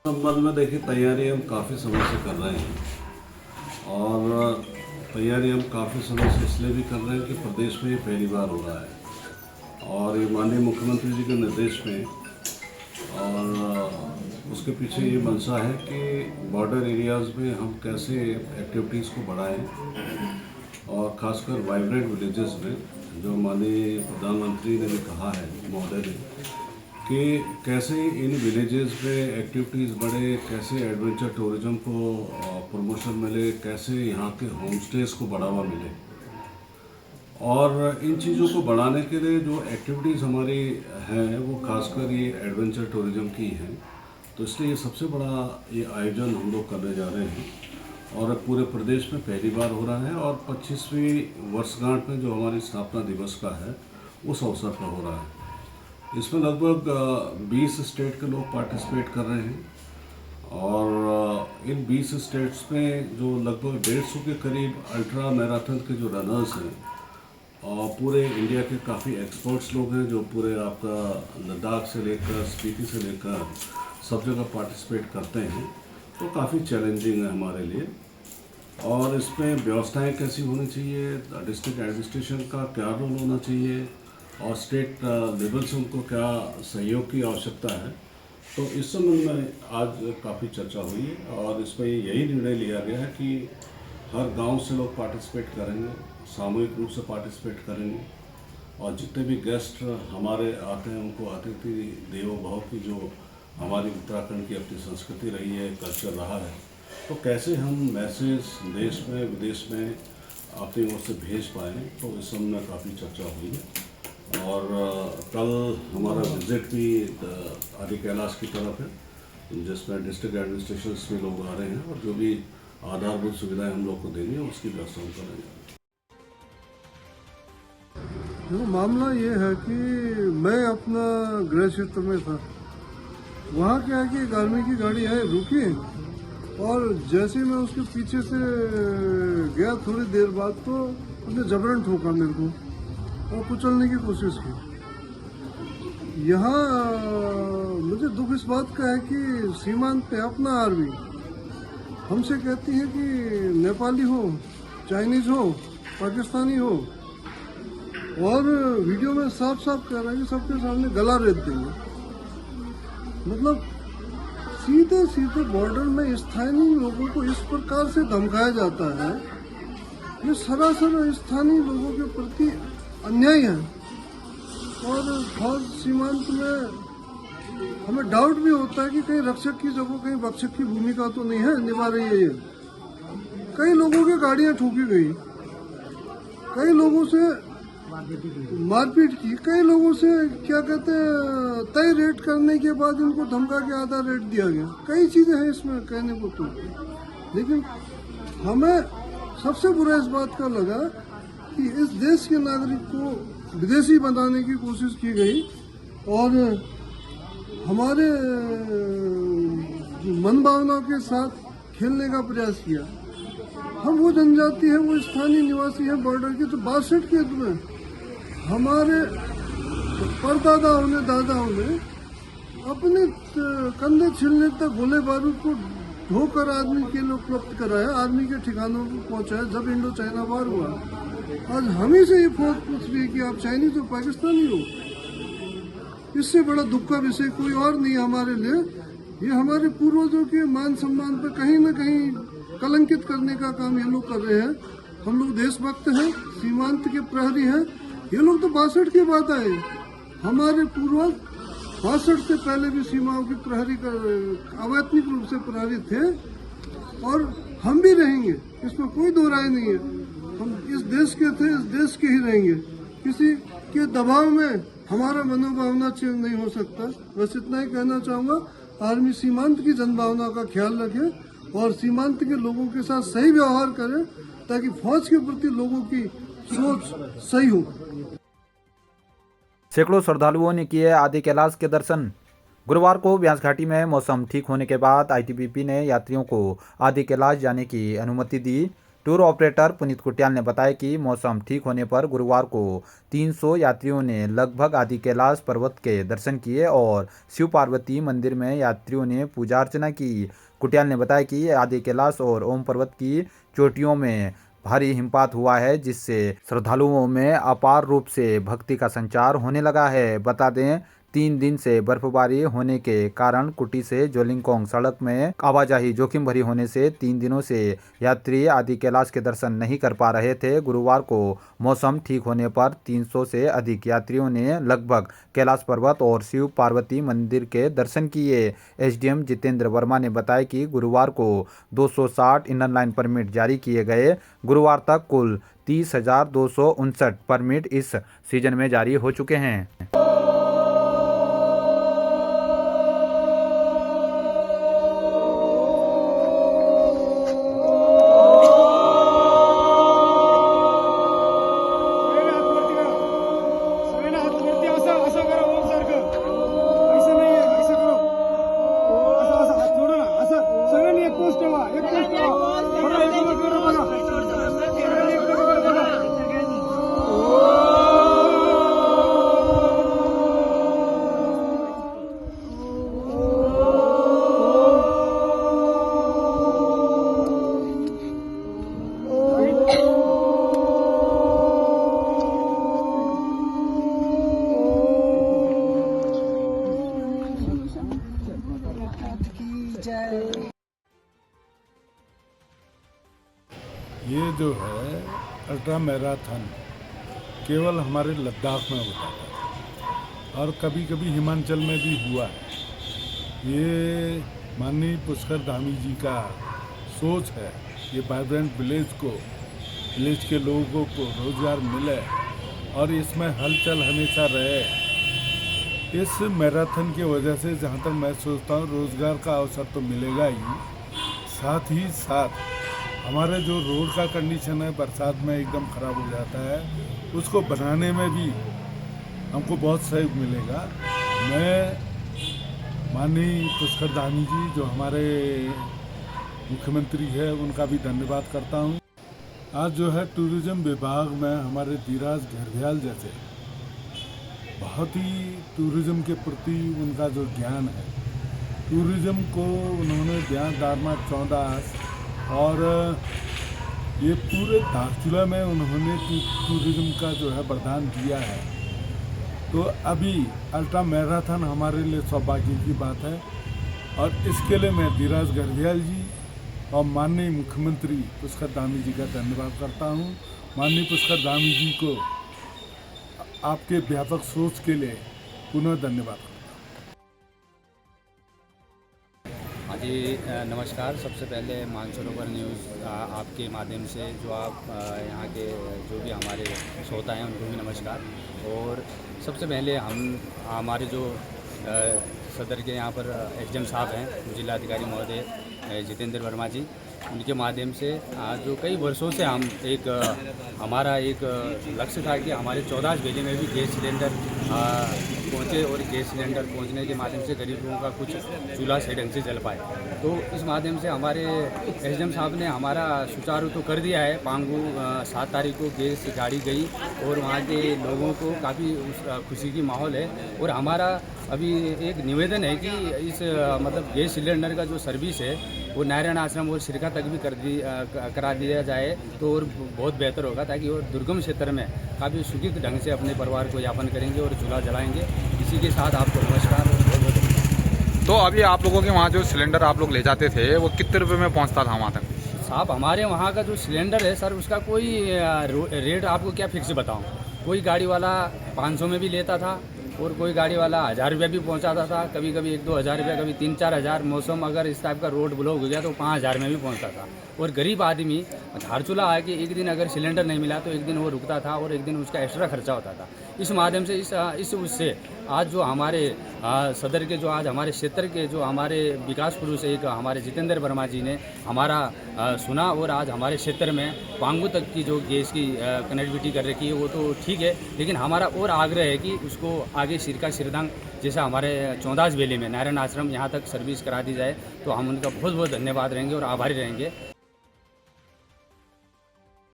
संबंध में देखिए तैयारी हम काफ़ी समय से कर रहे हैं और तैयारी हम काफ़ी समय से इसलिए भी कर रहे हैं कि प्रदेश में ये पहली बार हो रहा है और ये माननीय मुख्यमंत्री जी के निर्देश में और उसके पीछे ये मंशा है कि बॉर्डर एरियाज़ में हम कैसे एक्टिविटीज़ को बढ़ाएं और ख़ासकर वाइब्रेंट विलेजेस में जो माननीय प्रधानमंत्री ने भी कहा है महोदय ने कि कैसे इन विलेजेस में एक्टिविटीज़ बढ़े, कैसे एडवेंचर टूरिज्म को प्रमोशन मिले, कैसे यहाँ के होम स्टेज को बढ़ावा मिले और इन चीज़ों को बढ़ाने के लिए जो एक्टिविटीज़ हमारी हैं वो खासकर ये एडवेंचर टूरिज्म की हैं। तो इसलिए ये सबसे बड़ा ये आयोजन हम लोग करने जा रहे हैं और पूरे प्रदेश में पहली बार हो रहा है और 25वीं वर्षगांठ में जो हमारी स्थापना दिवस का है उस अवसर पर हो रहा है। इसमें लगभग 20 स्टेट के लोग पार्टिसिपेट कर रहे हैं और इन 20 स्टेट्स में जो लगभग 150 के करीब अल्ट्रा मैराथन के जो रनर्स हैं और पूरे इंडिया के काफ़ी एक्सपर्ट्स लोग हैं जो पूरे आपका लद्दाख से लेकर स्पीति से लेकर सब जगह पार्टिसिपेट करते हैं। तो काफ़ी चैलेंजिंग है हमारे लिए और इसमें व्यवस्थाएं कैसी होनी चाहिए, डिस्ट्रिक्ट एडमिनिस्ट्रेशन का क्या रोल होना चाहिए और स्टेट लेवल से उनको क्या सहयोग की आवश्यकता है। तो इस संबंध में आज काफ़ी चर्चा हुई है और इसमें यही निर्णय लिया गया है कि हर गांव से लोग पार्टिसिपेट करेंगे, सामूहिक रूप से पार्टिसिपेट करेंगे और जितने भी गेस्ट हमारे आते हैं उनको अतिथि देवो भव की जो हमारी उत्तराखंड की अपनी संस्कृति रही है, कल्चर रहा है, तो कैसे हम मैसेज देश में विदेश में अपनी ओर से भेज पाएँ। तो इस संबंध में काफ़ी चर्चा हुई है और कल हमारा विजिट भी आदि कैलाश की तरफ है जिसमें डिस्ट्रिक्ट एडमिनिस्ट्रेशन में लोग आ रहे हैं और जो भी आधारभूत सुविधाएं हम लोग को देंगे उसकी व्यवस्था हम करेंगे। देखो मामला ये है कि मैं अपना गृह क्षेत्र में था, वहाँ क्या है कि एक आर्मी की गाड़ी आई रुकी और जैसे मैं उसके पीछे से गया थोड़ी देर बाद तो उसने जबरन ठोका मेरे को और कुचलने की कोशिश की। यहाँ मुझे दुख इस बात का है कि सीमांत पे अपना आर्मी हमसे कहती है कि नेपाली हो, चाइनीज हो, पाकिस्तानी हो और वीडियो में साफ साफ कह रहा है कि सबके सामने गला रेत देंगे। मतलब सीधे सीधे बॉर्डर में स्थानीय लोगों को इस प्रकार से धमकाया जाता है, ये सरासर स्थानीय लोगों के प्रति अन्याय है। और खास सीमांत में हमें डाउट भी होता है कि कहीं रक्षक की जगह कहीं भक्षक की भूमिका तो नहीं है निभा रही है ये। कई लोगों की गाड़ियां ठोकी गई, कई लोगों से मारपीट की, कई लोगों से क्या कहते हैं तय रेट करने के बाद इनको धमका के आधा रेट दिया गया। कई चीजें हैं इसमें कहने को तो, लेकिन हमें सबसे बुरा इस बात का लगा कि इस देश के नागरिक को विदेशी बनाने की कोशिश की गई और हमारे मन भावनाओं के साथ खेलने का प्रयास किया। हम वो जनजाति है, वो स्थानीय निवासी है बॉर्डर के, तो 62 के में हमारे परदादाओं ने दादाओं ने अपने कंधे छिलने तक गोले बारूद को ढोकर आर्मी के लोग उपलब्ध कराया, आर्मी के ठिकानों को पहुंचाया जब इंडो चाइना वार हुआ। आज हम ही से ये फौज पूछ रही है कि आप चाइनीज हो, पाकिस्तानी हो। इससे बड़ा दुख का विषय कोई और नहीं है हमारे लिए। ये हमारे पूर्वजों के मान सम्मान पर कहीं न कहीं कलंकित करने का काम ये लोग कर रहे हैं। हम लोग देशभक्त हैं, सीमांत के प्रहरी हैं। ये लोग तो 62 की बात आए, हमारे पूर्वज 62 से पहले भी सीमाओं की प्रहरी अवैतनिक रूप से प्रहरी थे और हम भी रहेंगे, इसमें कोई दो राय नहीं है। हम इस देश के थे, इस देश के ही रहेंगे। किसी के दबाव में हमारा मनोभावना चेंज नहीं हो सकता। बस इतना ही कहना चाहूँगा, आर्मी सीमांत की जनभावना का ख्याल रखे और सीमांत के लोगों के साथ सही व्यवहार करे ताकि फौज के प्रति लोगों की सोच सही हो। सैकड़ों श्रद्धालुओं ने किए आदि कैलाश के दर्शन। गुरुवार को ब्यास घाटी में मौसम ठीक होने के बाद आईटीबीपी ने यात्रियों को आदि कैलाश जाने की अनुमति दी। टूर ऑपरेटर पुनीत कुटियाल ने बताया कि मौसम ठीक होने पर गुरुवार को 300 यात्रियों ने लगभग आदि कैलाश पर्वत के दर्शन किए और शिव पार्वती मंदिर में यात्रियों ने पूजा अर्चना की। कुटियाल ने बताया कि आदि कैलाश और ओम पर्वत की चोटियों में भारी हिमपात हुआ है, जिससे श्रद्धालुओं में अपार रूप से भक्ति का संचार होने लगा है। बता दें 3 दिन से बर्फबारी होने के कारण कुटी से जोलिंगकोंग सड़क में आवाजाही जोखिम भरी होने से 3 दिनों से यात्री आदि कैलाश के दर्शन नहीं कर पा रहे थे। गुरुवार को मौसम ठीक होने पर 300 से अधिक यात्रियों ने लगभग कैलाश पर्वत और शिव पार्वती मंदिर के दर्शन किए। एसडीएम जितेंद्र वर्मा ने बताया कि गुरुवार को 260 इनर लाइन परमिट जारी किए गए। गुरुवार तक कुल 30,259 परमिट इस सीजन में जारी हो चुके हैं। ये जो है अल्ट्रा मैराथन केवल हमारे लद्दाख में होता था और कभी कभी हिमाचल में भी हुआ है। ये माननीय पुष्कर धामी जी का सोच है, ये वाइब्रेंट विलेज के लोगों को रोज़गार मिले और इसमें हलचल हमेशा रहे। इस मैराथन की वजह से जहाँ तक मैं सोचता हूँ रोज़गार का अवसर तो मिलेगा ही साथ हमारे जो रोड का कंडीशन है बरसात में एकदम ख़राब हो जाता है, उसको बनाने में भी हमको बहुत सहयोग मिलेगा। मैं माननीय पुष्कर धामी जी जो हमारे मुख्यमंत्री है उनका भी धन्यवाद करता हूँ। आज जो है टूरिज़्म विभाग में हमारे धीराज घरदयाल जैसे बहुत ही टूरिज़्म के प्रति उनका जो ज्ञान है, टूरिज़्म को उन्होंने ध्यान दारमा 14 और ये पूरे धारचूला में उन्होंने टूरिज़्म का जो है वरदान दिया है। तो अभी अल्ट्रा मैराथन हमारे लिए सौभाग्य की बात है और इसके लिए मैं धीराज घरदयाल जी और माननीय मुख्यमंत्री पुष्कर धामी जी का धन्यवाद करता हूँ। माननीय पुष्कर धामी जी को आपके व्यापक सोच के लिए पुनः धन्यवाद। हाँ जी, नमस्कार। सबसे पहले मानसरोवर न्यूज़ आपके माध्यम से जो आप यहाँ के जो भी हमारे श्रोता हैं उनको भी नमस्कार। और सबसे पहले हमारे जो सदर के यहाँ पर एसडीएम साहब हैं जिलाधिकारी महोदय जितेंद्र वर्मा जी, उनके माध्यम से आज जो कई वर्षों से हम हमारा एक लक्ष्य था कि हमारे 14 जिले में भी गैस सिलेंडर पहुँचे और गैस सिलेंडर पहुँचने के माध्यम से गरीब लोगों का कुछ चूल्हा सही ढंग से जल पाए। तो इस माध्यम से हमारे एसडीएम साहब ने हमारा सुचारू तो कर दिया है। पांगू 7 तारीख को गैस गाड़ी गई और वहाँ के लोगों को काफ़ी खुशी की माहौल है। और हमारा अभी एक निवेदन है कि इस मतलब गैस सिलेंडर का जो सर्विस है वो नारायण आश्रम और सिरका तक भी करा दिया जाए तो और बहुत बेहतर होगा, ताकि वो दुर्गम क्षेत्र में काफ़ी सुखित ढंग से अपने परिवार को यापन करेंगे और चूल्हा जलाएंगे। इसी के साथ आपको नमस्कार और बहुत बहुत। तो अभी आप लोगों के वहाँ जो सिलेंडर आप लोग ले जाते थे वो कितने रुपए में पहुँचता था वहाँ तक? साहब हमारे वहाँ का जो सिलेंडर है सर, उसका कोई रेट आपको क्या फिक्स बताऊँ। कोई गाड़ी वाला 500 में भी लेता था और कोई गाड़ी वाला 1000 रुपये भी पहुंचाता था, कभी कभी 1-2 हज़ार रुपये, कभी 3-4 हज़ार। मौसम अगर इस टाइप का रोड ब्लॉक हो गया तो 5000 में भी पहुंचता था। और गरीब आदमी धारचूला आके एक दिन अगर सिलेंडर नहीं मिला तो एक दिन वो रुकता था और एक दिन उसका एक्स्ट्रा खर्चा होता था। इस माध्यम से इस उससे आज जो हमारे सदर के जो आज हमारे क्षेत्र के जो हमारे विकास पुरुष एक हमारे जितेंद्र वर्मा जी ने हमारा सुना और आज हमारे क्षेत्र में पांगू तक की जो गैस की कनेक्टिविटी कर रखी है वो तो ठीक है, लेकिन हमारा और आग्रह है कि उसको आगे सिरका सिरदांग जैसा हमारे 14 बेले में नारायण आश्रम यहाँ तक सर्विस करा दी जाए तो हम उनका बहुत बहुत धन्यवाद रहेंगे और आभारी रहेंगे।